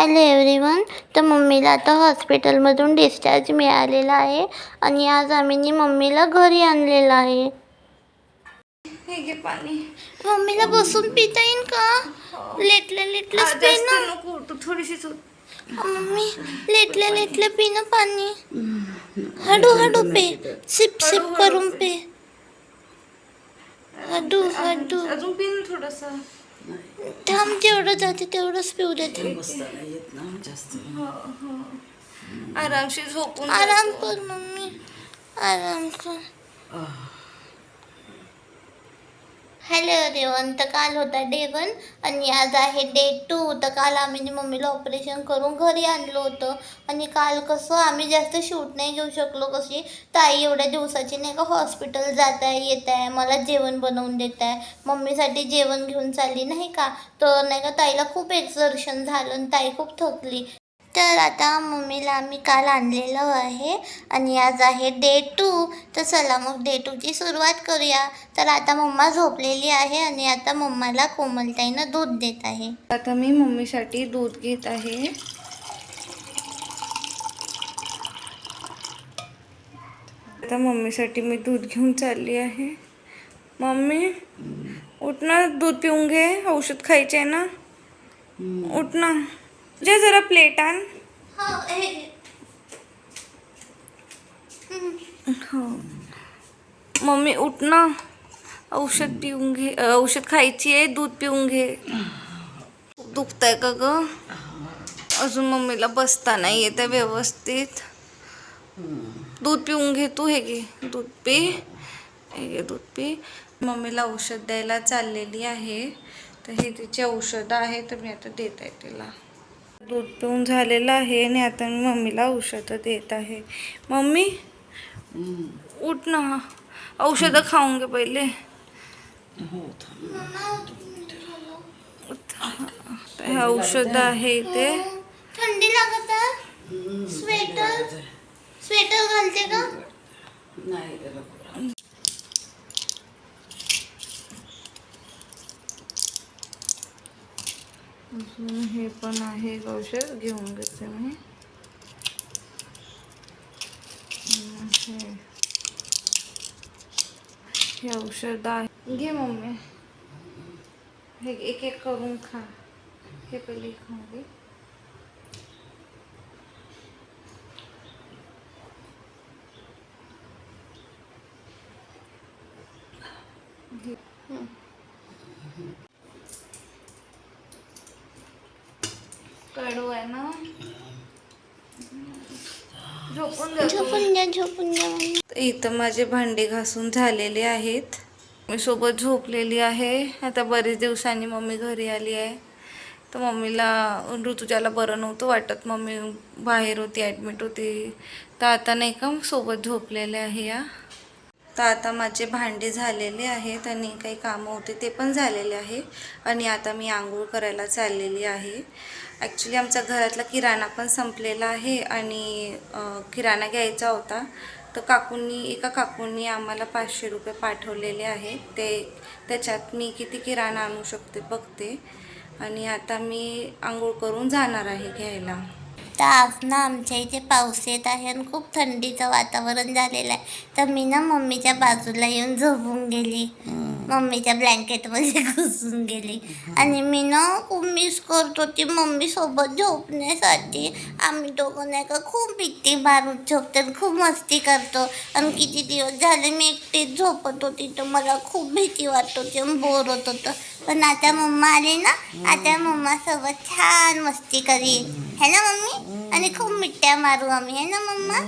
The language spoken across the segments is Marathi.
Hello everyone. तर मम्मीला आता हॉस्पिटलमधून डिस्चार्ज मिळालेला आहे आणि आज आम्ही मम्मीला घरी आणलेलं आहे. हे घे पाणी. मम्मीला बसून पिता येईल का? लेटल्या लेटल्याच पे जास्त ना. नको, तू थोडीशीच होत. मम्मी लेटल्या लेटल्या पी ना पाणी. हळू हळू पे, सिप सिप करून पे. हळू हळू. अजून पी ना थोडंसं. थांब, जेवढं जाते तेवढंच पिऊ दे. आरामशीर झोपून आराम कर मम्मी, आराम कर. Hello everyone. तर काल होता डे 1 आणि आज आहे डे 2. तर काल आम्ही मम्मीला ऑपरेशन करून घरी आणलं होतं आणि काल कसं आम्ही जास्त शूट नाही घेऊ शकलो. कशी ताई एवढ्या दिवसाची नाही का हॉस्पिटल जात आहे येत आहे, मला जेवण बनवून देत आहे, मम्मीसाठी जेवण घेऊन चालली नाही का. तर नाही का ताईला खूप एक्झर्शन झालं आणि ताई खूप थकली. तर आता मम्मीला आम्ही काल आणलेलं आहे आणि आज आहे डे 2. तर चला मग डे 2ची सुरुवात करूया. तर आता मम्मा झोपलेली आहे आणि आता मम्माला कोमलताईनं दूध देत आहे. आता मी मम्मीसाठी दूध घेत आहे. आता मम्मीसाठी मी दूध घेऊन चालली आहे. मम्मी उठ ना, दूध पिऊन घे. औषध खायचे आहे ना, उठ ना. जे जरा प्लेट आण. हो मम्मी उठ ना, औषध पिऊन घे. औषध खायची आहे, दूध पिऊन घे. दुखतंय का ग? अजून मम्मीला बसता नाही येत आहे व्यवस्थित. दूध पिऊन घे तू. हे घे दूध पी, हे घे दूध पी. मम्मीला औषध द्यायला चाललेली आहे. तर हे तिचे औषधं आहे, तर मी आता देत आहे तिला. दूध पिऊन झालेलं आहे आणि आता मी मम्मीला औषधं देत आहे. मम्मी उठ ना, औषधं खाऊन घे पहिले. हे औषध आहे ते. थंडी लागत आहे. स्वेटर स्वेटर घालते का? अजून हे पण आहे औषध, घेऊन घेते मी. हे औषध आहे, घे मम्मी. हे एक एक करून खा. हे पहिले खाऊ घे. कडू आहे ना. झोपून झोपून द्या. इथं माझे भांडे घासून झालेले आहेत. मी सोबत झोपलेली आहे. आता बरेच दिवसांनी मम्मी घरी आली आहे. तर मम्मीला ऋतुजाला बरं नव्हतं वाटत, मम्मी बाहेर होती, ॲडमिट होती. तर आता नाही का सोबत झोपलेले आहे या. तर आता माझे भांडे झालेले आहेत आणि काही कामं होते ते पण झालेले आहे. आणि आता मी आंघोळ करायला चाललेली आहे. ॲक्च्युली आमच्या घरातला किराणा पण संपलेला आहे आणि किराणा घ्यायचा होता. तर एका काकूंनी आम्हाला 500 रुपये पाठवलेले आहेत. त्याच्यात मी किती किराणा आणू शकते बघते. आणि आता मी आंघोळ करून जाणार आहे घ्यायला. तर आज ना आमच्या इथे पाऊस येत आहे आणि खूप थंडीचं वातावरण झालेलं आहे. तर मी ना मम्मीच्या बाजूला येऊन झोपून गेली, मम्मीच्या ब्लँकेटमध्ये घुसून गेली. आणि मी ना खूप मिस करत होती मम्मीसोबत झोपण्यासाठी. आम्ही दोघं नाही का खूप भीती मारून झोपतो, खूप मस्ती करतो. आणि किती दिवस झाले मी एकटीच झोपत होती, तर मला खूप भीती वाटत होती आणि बोर होत होतं. पण आता मम्मा आली ना, आता मम्मासोबत छान मस्ती करीन, है ना मम्मी? आणि खूप मिठ्या मारू आम्ही, है ना मम्मा?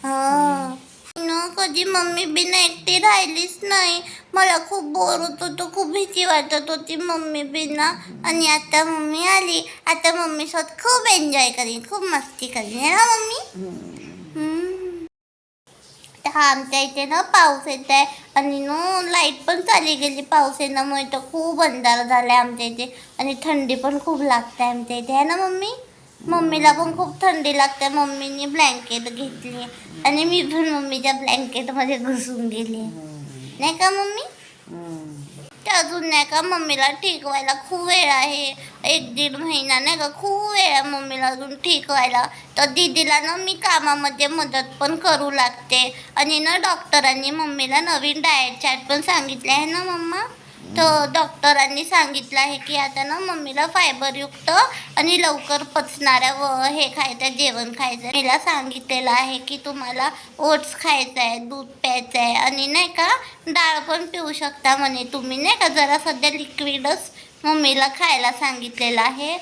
हो न, कधी मम्मी बिना एकटी राहिलीच नाही. मला खूप बोर होत होतं, खूप भीती वाटत होती मम्मी बिना. आणि आता मम्मी आली, आता मम्मीसोबत खूप एन्जॉय करीन, खूप मस्ती करीन, है ना मम्मी? हा आमच्या इथे ना पाऊस येत आहे आणि लाईट पण चाली गेली पाऊस येण्यामुळे. तर खूप अंधार झाला आहे आमच्या इथे आणि थंडी पण खूप लागते आमच्या इथे, आहे ना मम्मी? मम्मीला पण खूप थंडी लागते. मम्मीने ब्लँकेट घेतली आणि मी पण मम्मीच्या ब्लँकेटमध्ये घुसून गेली, नाही का मम्मी? ते अजून नाही का मम्मीला ठीक व्हायला खूप वेळ आहे. 1-1.5 महिना नाही का, खूप वेळ आहे मम्मीला अजून ठीक व्हायला. तर दीदीला ना मी कामामध्ये मदत पण करू लागते. आणि ना डॉक्टरांनी मम्मीला नवीन डाएट चार्ट पण सांगितले आहे ना मम्मा. तर डॉक्टरांनी सांगितलं आहे की आता ना मम्मीला फायबरयुक्त आणि लवकर पचणाऱ्या हे खायचं जेवण खायचं. तिला सांगितलेलं आहे की तुम्हाला ओट्स खायचं आहे, दूध प्यायचं आहे आणि नाही का डाळ पण पिऊ शकता म्हणे तुम्ही नाही का. जरा सध्या लिक्विडच मम्मीला खायला सांगितलेलं आहे.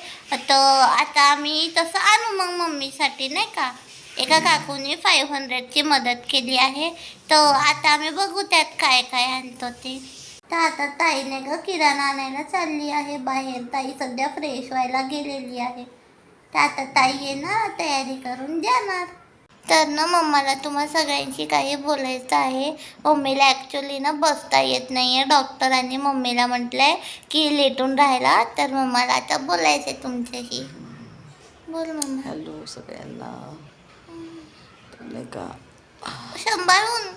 तर आता आम्ही तसं आणू मग मम्मीसाठी नाही का. एका काकूने 500ची मदत केली आहे. तर आता आम्ही बघू त्यात काय काय आणतो ते. तर आता ताईने ग किराणा आणायला चालली आहे बाहेर. ताई सध्या फ्रेश व्हायला गेलेली आहे. तर आता ताई आहे ना तयारी करून जाणार. तर ना मम्माला तुम्हा सगळ्यांशी काही बोलायचं आहे. मम्मीला ॲक्च्युली ना बसता येत नाही आहे. डॉक्टरांनी मम्मीला म्हटलं आहे की लेटून राहायला. तर मम्माला आता बोलायचं आहे तुमच्याशी. बोल मम्मा. हॅलो सगळ्यांना. तर नाही का सांभाळून.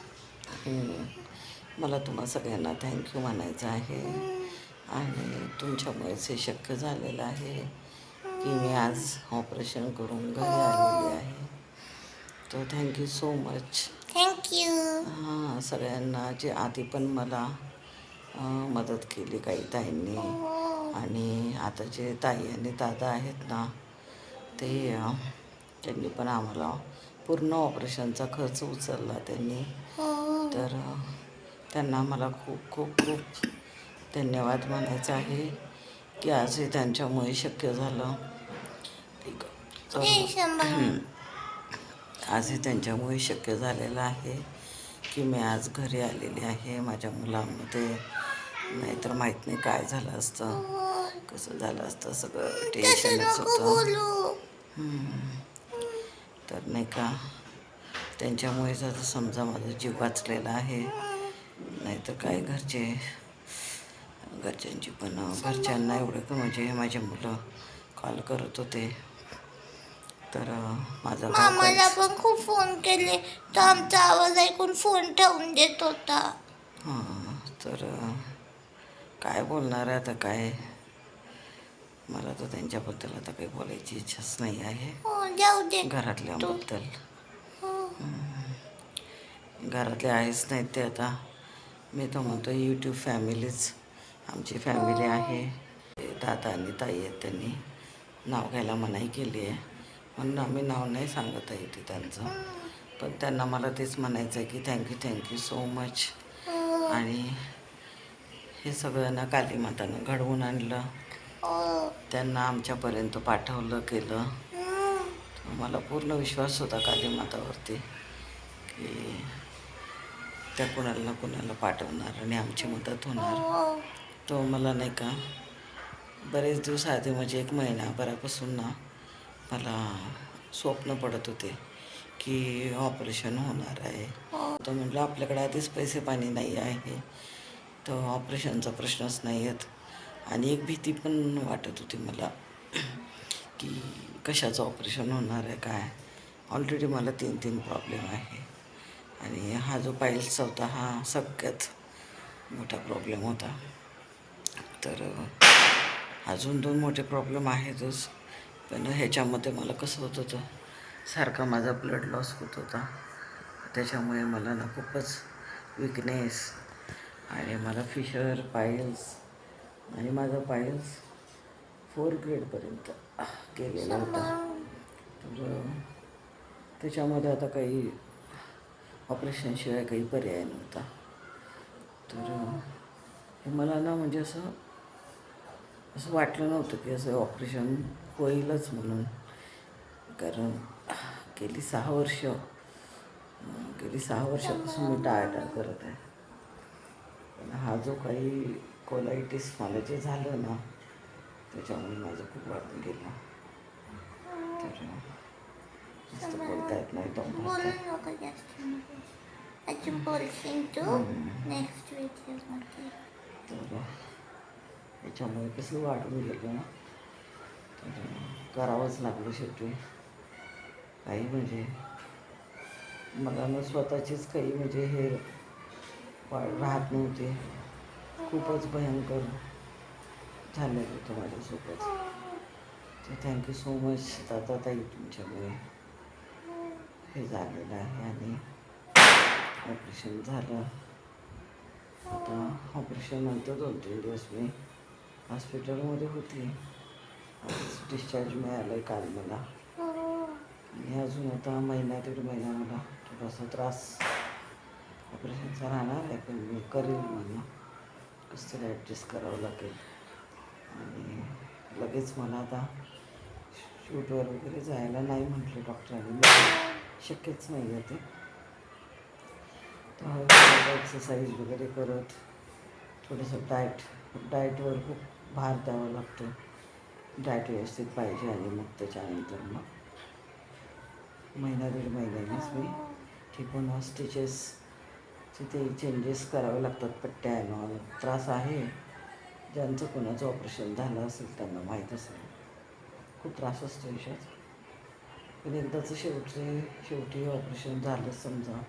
मला तुम्हा सगळ्यांना थँक्यू म्हणायचं आहे. आणि तुमच्यामुळेच हे शक्य झालेलं आहे की मी आज ऑपरेशन करून घरी आलेली आहे. तर थँक्यू सो मच. थँक्यू. हां, सगळ्यांना जे आधी पण मला मदत केली काही ताईंनी. आणि आता जे ताई आणि दादा आहेत ना ते त्यांनी पण आम्हाला पूर्ण ऑपरेशनचा खर्च उचलला त्यांनी. तर त्यांना मला खूप खूप खूप धन्यवाद म्हणायचं आहे की आज हे त्यांच्यामुळे शक्य झालं. ठीक आहे. आज हे त्यांच्यामुळे शक्य झालेलं आहे की मी आज घरी आलेली आहे. माझ्या मुलांमध्ये नाहीतर माहीत नाही काय झालं असतं, कसं झालं असतं. सगळं टेन्शनच होतं. तर नाही का त्यांच्यामुळेच आता समजा माझा जीव वाचलेला आहे. नाहीतर काय घरच्यांची पण घरच्यांना एवढं म्हणजे माझे मुलं कॉल करत होते. तर माझा मामाला पण खूप फोन केले तर आमचा आवाज ऐकून फोन ठेवून देत होता. हां, तर काय बोलणार आहे आता. काय मला तर त्यांच्याबद्दल आता काही बोलायची इच्छाच नाही आहे. जाऊ दे. घरातल्याबद्दल घरातले आहेच नाहीत ते आता. मी तर म्हणतो यूट्यूब फॅमिलीच आमची फॅमिली आहे. दादा आणि ताई आहेत, त्यांनी नाव घ्यायला मनाई केली आहे म्हणून आम्ही नाव नाही सांगत आहे ते त्यांचं. पण त्यांना मला तेच म्हणायचं आहे की थँक्यू सो मच. आणि हे सगळ्यांना कालीमातानं घडवून आणलं, त्यांना आमच्यापर्यंत पाठवलं केलं. मला पूर्ण विश्वास होता कालीमातावरती की त्या कुणाला ना कुणाला पाठवणार आणि आमची मदत होणार. तो मला नाही का बरेच दिवस आधी म्हणजे 1 महिन्याभरापासून ना मला स्वप्न पडत होते की ऑपरेशन होणार आहे. तर म्हटलं आपल्याकडे आधीच पैसे पाणी नाही आहे तर ऑपरेशनचा प्रश्नच नाही आहेत. आणि एक भीती पण वाटत होती मला की कशाचं ऑपरेशन होणार आहे काय. ऑलरेडी मला 3 प्रॉब्लेम आहे आणि हा जो पाईल्सचा होता हा सगळ्यात मोठा प्रॉब्लेम होता. तर अजून 2 मोठे प्रॉब्लेम आहेतच. पण ह्याच्यामध्ये मला कसं होत होतं सारखा माझा ब्लड लॉस होत होता. त्याच्यामुळे मला ना खूपच विकनेस आणि मला फिशर पाईल्स आणि माझा पाईल्स 4 ग्रेडपर्यंत गेलेला होता. तर त्याच्यामध्ये आता काही ऑपरेशनशिवाय काही पर्याय नव्हता. तर हे मला ना म्हणजे असं वाटलं नव्हतं की असं ऑपरेशन होईलच म्हणून. कारण गेली 6 वर्षापासून मी टाळाटाळ करत आहे. पण हा जो काही कोलायटिस मला जे झालं ना त्याच्यामुळे माझं खूप वाटून गेलं. तर जास्त बोलता येत नाही तो बोलू नको जास्त. अजून बोलशील तू नेक्स्ट व्हिडिओमध्ये. तर याच्यामुळे कसं वाढून गेलं ना तर करावंच लागलं शेवटी. काही म्हणजे मला ना स्वतःचीच काही म्हणजे हे राहत नव्हते. खूपच भयंकर झालेलं होतं माझ्यासोबत. तर थँक्यू सो मच दादा ताई, तुमच्यामुळे हे झालेलं आहे आणि ऑपरेशन झालं. आता ऑपरेशन नंतर 2-3 दिवस मी हॉस्पिटलमध्ये होती. आज डिस्चार्ज मिळालं आहे काल मला. आणि अजून आता महिना 1.5 महिना मला थोडासा त्रास ऑपरेशनचा राहणार आहे, पण मी करेल. मला कसं तरी ॲडजस्ट करावं लागेल. आणि लगेच मला आता शूटवर वगैरे जायला नाही म्हटले डॉक्टरांनी. शक्यच नाही आहे ते. तर एक्सरसाइज वगैरे करत थोडंसं डाएटवर खूप भार द्यावा लागतो. डाएट व्यवस्थित पाहिजे आणि मग त्याच्यानंतर मग महिना 1.5 महिन्यानेच मी ठीक होणार. स्टिचेसचे ते चेंजेस करावे लागतात, पट्ट्या आणि त्रास आहे. ज्यांचं कोणाचं ऑपरेशन झालं असेल त्यांना माहीत असेल, खूप त्रास असतो याच्यात. पण एकदाचं शेवटी ऑपरेशन झालं समजा,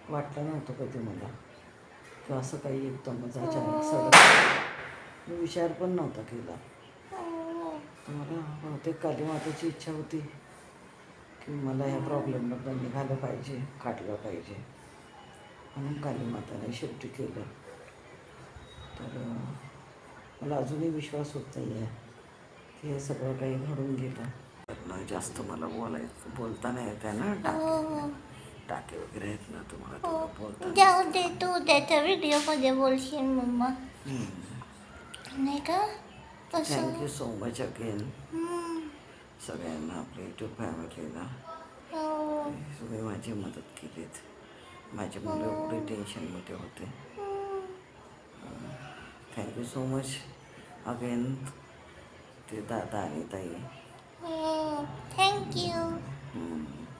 वाटलं नव्हतं कधी मला की असं काही एकदमच अचानक सडक. मी विचार पण नव्हता केला. तर मला बहुतेक काली माताची इच्छा होती की मला ह्या प्रॉब्लेममधून निघालं पाहिजे, काढलं पाहिजे, म्हणून काली माताने शेवटी केलं. तर मला अजूनही विश्वास होत नाही आहे की हे सगळं काही घडून गेलं. जास्त मला बोलता नाही येत आहे ना, टाके वगैरे आहेत ना, तुम्हाला तेवढं बोलता जाऊ दे, तू त्याच्या व्हिडिओमध्ये बोलशील मम्मा, नाही का? कसं? थँक्यू सो मच अगेन सगळ्यांना, आपल्या यूट्यूब फॅमिलीला. तुम्ही माझी मदत केलीत. माझे मुलं एवढे टेन्शनमध्ये होते. थँक्यू सो मच अगेन ते दादा आणि ताई. थँक्यू.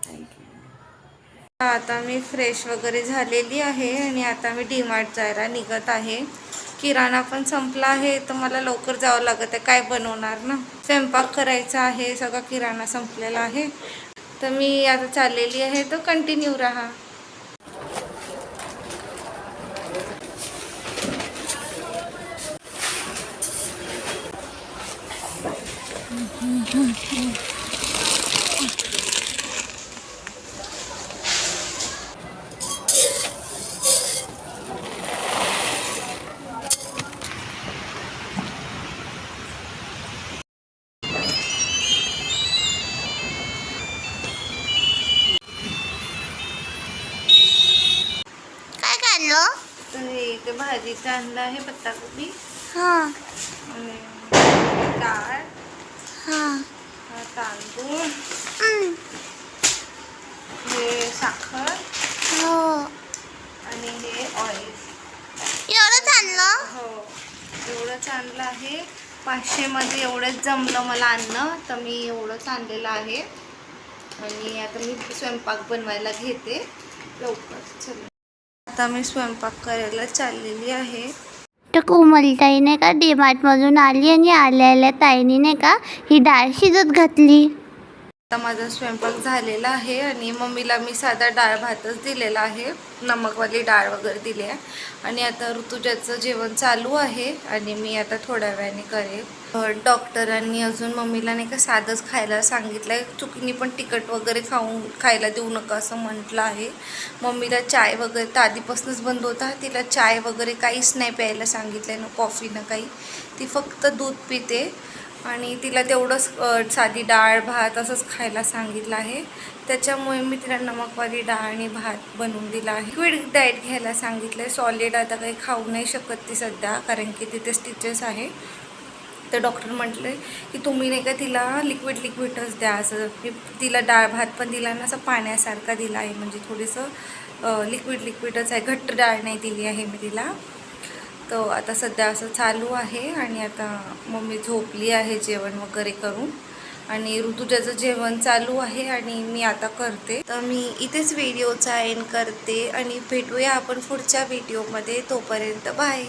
थँक्यू. आता मी फ्रेश वगैरे झालेली आहे आणि आता मी डीमार्ट जायला निघत आहे. किराणा पण संपला आहे, तर मला लवकर जावं लागत आहे. काय बनवणार ना, स्वयंपाक करायचा आहे, सगळा किराणा संपलेला आहे. तर मी आता चाललेली आहे, तर कंटिन्यू राहा. काय काढलं? तर इथे भाजीचं आणलं आहे पत्ताकोबी हां आणि डाळ, हां. तांदूळ, हे साखर हो. आणि हे ऑइल. एवढंच आणलं? हो, एवढंच आणलं आहे. 500 मध्ये एवढंच जमलं मला आणणं, तर मी एवढंच आणलेलं आहे. आणि आता मी स्वयंपाक बनवायला घेते लवकर. चल, आता मी स्वयंपाक करायला चाललेली आहे. तर कोमलताई नाही का डीमार्टमधून आली आणि आल्या ताईने नाही का ही डाळ शिजत घातली. आता माझा स्वयंपाक झालेला आहे आणि मम्मीला मी साधा डाळ भातच दिलेला आहे, नमकवाली डाळ वगैरे दिली आहे. आणि आता ऋतुजाचं जेवण चालू आहे आणि मी आता थोड्या वेळाने करेल. डॉक्टरांनी अजून मम्मीला नाही का साधंच खायला सांगितलं आहे, चुकीने पण तिखट वगैरे खायला देऊ नका असं म्हटलं आहे. मम्मीला चाय वगैरे तर आधीपासूनच बंद होता, तिला चाय वगैरे काहीच नाही प्यायला सांगितलं आहे, ना कॉफी ना काही. ती फक्त दूध पिते आणि तिला तेवढंच साधी डाळ भात असंच खायला सांगितलं आहे. त्याच्यामुळे मी तिला नमकवाली डाळ आणि भात बनवून दिला आहे. लिक्विड डाएट घ्यायला सांगितलं आहे. सॉलिड आता काही खाऊ नाही शकत ती सध्या, कारण की तिथे स्टिचेस आहे. तर डॉक्टर म्हटले की तुम्ही नाही का तिला लिक्विडच द्या. असं मी तिला डाळ भात पण दिला ना, असं पाण्यासारखा दिला आहे, म्हणजे थोडंसं लिक्विडच आहे, घट्ट डाळ नाही दिली आहे मी तिला. तो आता सध्या असं चालू आहे. आणि आता मम्मी झोपली आहे जेवण वगैरे करून, आणि ऋतुजाचं जेवण चालू आहे आणि मी आता करते. तर मी इथेच व्हिडिओचा एंड करते आणि भेटूया आपण पुढच्या व्हिडिओमध्ये. तोपर्यंत बाय.